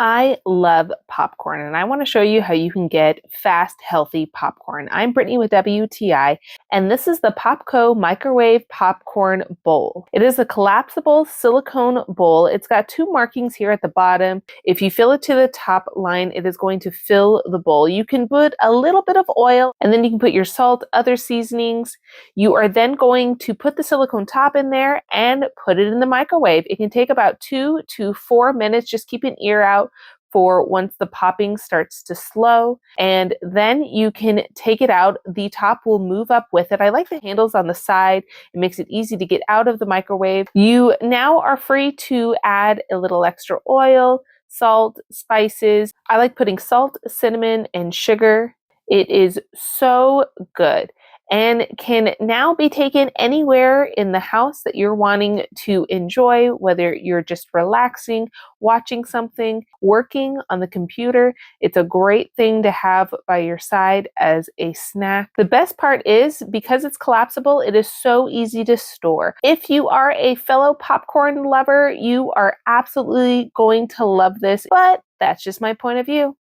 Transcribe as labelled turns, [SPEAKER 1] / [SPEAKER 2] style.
[SPEAKER 1] I love popcorn, and I want to show you how you can get fast, healthy popcorn. I'm Brittany with WTI, and this is the Popco Microwave Popcorn Bowl. It is a collapsible silicone bowl. It's got two markings here at the bottom. If you fill it to the top line, it is going to fill the bowl. You can put a little bit of oil, and then you can put your salt, other seasonings. You are then going to put the silicone top in there and put it in the microwave. It can take about 2 to 4 minutes. Just keep an ear out for once the popping starts to slow, and then you can take it out. The top will move up with it. I like the handles on the side. It makes it easy to get out of the microwave. You now are free to add a little extra oil, salt, spices. I like putting salt, cinnamon, and sugar. It is so good and can now be taken anywhere in the house that you're wanting to enjoy, whether you're just relaxing, watching something, working on the computer. It's a great thing to have by your side as a snack. The best part is, because it's collapsible, it is so easy to store. If you are a fellow popcorn lover, you are absolutely going to love this, but that's just my point of view.